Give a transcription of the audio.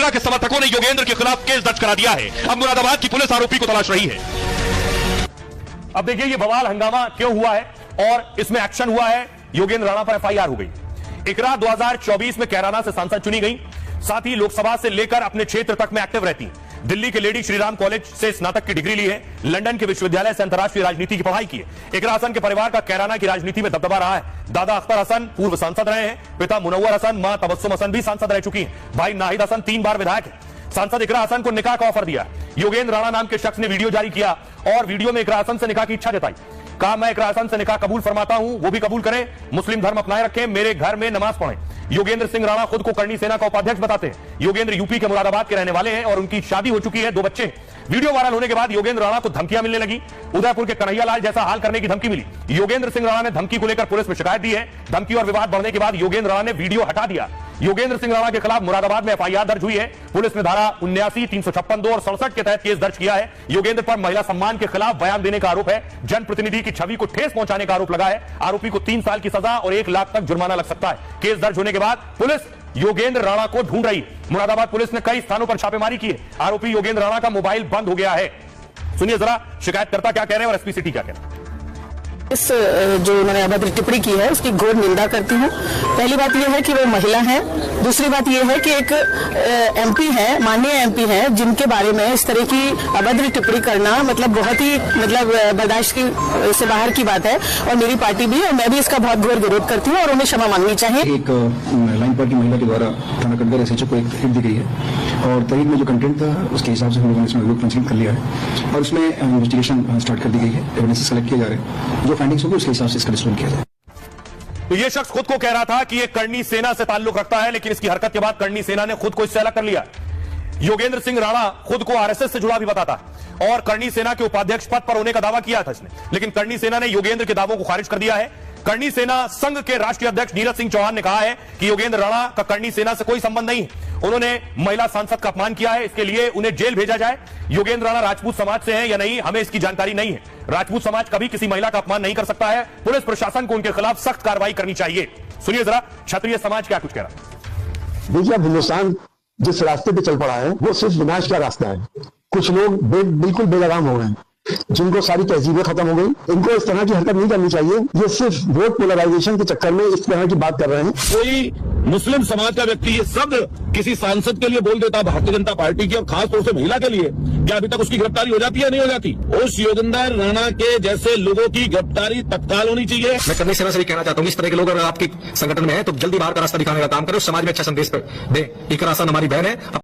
इकरा के समर्थकों ने योगेंद्र के खिलाफ केस दर्ज करा दिया है। अब मुरादाबाद की पुलिस आरोपी को तलाश रही है। अब देखिए ये बवाल हंगामा क्यों हुआ है और इसमें एक्शन हुआ है। योगेंद्र राणा पर एफआईआर हो गई। इकरा 2024 में कैराना से सांसद चुनी गई, साथ ही लोकसभा से लेकर अपने क्षेत्र तक में एक्टिव रहती। दिल्ली के लेडी श्रीराम कॉलेज से स्नातक की डिग्री ली है। लंदन के विश्वविद्यालय से अंतर्राष्ट्रीय राजनीति की पढ़ाई की है। इकरा हसन के परिवार का कैराना की राजनीति में दबदबा रहा है। दादा अख्तर हसन पूर्व सांसद रहे हैं, पिता मुनव्वर हसन, मां तबस्सुम हसन भी सांसद रह चुकी हैं। भाई नाहिद हसन 3 बार विधायक है। सांसद इकरा हसन को निकाह का ऑफर दिया। योगेंद्र राणा नाम के शख्स ने वीडियो जारी किया और वीडियो में इकरा हसन से निकाह की इच्छा जताई। कहा मैं इकरा हसन से निकाह कबूल फरमाता हूं, वो भी कबूल करें, मुस्लिम धर्म अपनाए रखें, मेरे घर में नमाज पढ़ें। योगेंद्र सिंह राणा खुद को करनी सेना का उपाध्यक्ष बताते हैं। योगेंद्र यूपी के मुरादाबाद के रहने वाले हैं और उनकी शादी हो चुकी है, 2 बच्चे। वीडियो वायरल होने के बाद योगेंद्र राणा को धमकियां मिलने लगी। उदयपुर के कन्हैया लाल जैसा हाल करने की धमकी मिली। योगेंद्र सिंह राणा ने धमकी को लेकर पुलिस में शिकायत दी है। धमकी और विवाद बढ़ने के बाद योगेंद्र राणा ने वीडियो हटा दिया। योगेंद्र सिंह राणा के खिलाफ मुरादाबाद में एफआईआर दर्ज हुई है। पुलिस ने धारा 79, 356, 2 और 67 के तहत केस दर्ज किया है। योगेंद्र पर महिला सम्मान के खिलाफ बयान देने का आरोप है। जनप्रतिनिधि की छवि को ठेस पहुंचाने का आरोप लगा है। आरोपी को 3 साल की सजा और 1 लाख तक जुर्माना लग सकता है। केस दर्ज होने के बाद पुलिस योगेंद्र राणा को ढूंढ रही है। मुरादाबाद पुलिस ने कई स्थानों पर छापेमारी की है। आरोपी योगेंद्र राणा का मोबाइल बंद हो गया है। सुनिए जरा शिकायतकर्ता क्या कह रहे हैं और एसपी सिटी क्या कह रहे हैं। इस जो उन्होंने अभद्र टिप्पणी की है उसकी घोर निंदा करती हूँ। पहली बात यह है कि वो महिला है। दूसरी बात यह है कि एक एमपी है, माननीय एमपी है, जिनके बारे में इस तरह की अभद्र टिप्पणी करना बहुत ही बर्दाश्त की से बाहर की बात है। और मेरी पार्टी भी और मैं भी इसका बहुत घोर विरोध करती हूँ और उन्हें क्षमा मांगनी चाहिए। एक लाइन पर की महिला के द्वारा थाना कटघर एसएचओ को एक तहरीर दी गई है और तहरीर में जो कंटेंट था उसके हिसाब से हम लोगों ने इसमें वीडियो पंचिंग कर लिया है और उसमें इन्वेस्टिगेशन स्टार्ट कर दी गई है। एविडेंसेस कलेक्ट किए जा रहे हैं, जो फाइंडिंग्स होगी उसके हिसाब से इसका डिस्क्लोज किया जाए। तो ये शख्स खुद को कह रहा था कि ये करनी सेना से ताल्लुक रखता है, लेकिन इसकी हरकत के बाद करनी सेना ने खुद को इससे अलग कर लिया। योगेंद्र सिंह राणा खुद को आरएसएस से जुड़ा भी बताता है और करनी सेना के उपाध्यक्ष पद पर होने का दावा किया था इसने, लेकिन करनी सेना ने योगेंद्र के दावों को खारिज कर दिया है। करनी सेना संघ के राष्ट्रीय अध्यक्ष नीरज सिंह चौहान ने कहा है कि योगेंद्र राणा का करनी सेना से कोई संबंध नहीं है। उन्होंने महिला सांसद का अपमान किया है, इसके लिए उन्हें जेल भेजा जाए। योगेंद्र राणा राजपूत समाज से हैं या नहीं, हमें इसकी जानकारी नहीं है। राजपूत समाज कभी किसी महिला का अपमान नहीं कर सकता है। पुलिस प्रशासन को उनके खिलाफ सख्त कार्रवाई करनी चाहिए। सुनिए जरा क्षत्रिय समाज क्या कुछ कह रहा है। देखिए, अब हिंदुस्तान जिस रास्ते पे चल पड़ा है वो सिर्फ विनाश का रास्ता है। कुछ लोग बिल्कुल बेलगाम हो गए हैं, जिनको सारी तहजीबें खत्म हो गई। इनको इस तरह की हरकत नहीं करनी चाहिए। ये सिर्फ वोट पोलराइजेशन के चक्कर में इस तरह की बात कर रहे हैं। कोई मुस्लिम समाज का व्यक्ति ये शब्द किसी सांसद के लिए बोल देता भारतीय जनता पार्टी की और खास तौर से महिला के लिए, क्या अभी तक उसकी गिरफ्तारी हो जाती है नहीं हो जाती? उस योगेंद्र राणा के जैसे लोगों की गिरफ्तारी तत्काल होनी चाहिए। मैं करनी सेना से भी कहना चाहता हूँ, इस तरह के लोग अगर आपके संगठन में है तो जल्दी बाहर का रास्ता दिखाने का काम करें, समाज में अच्छा संदेश दें। इकरा हसन हमारी बहन है।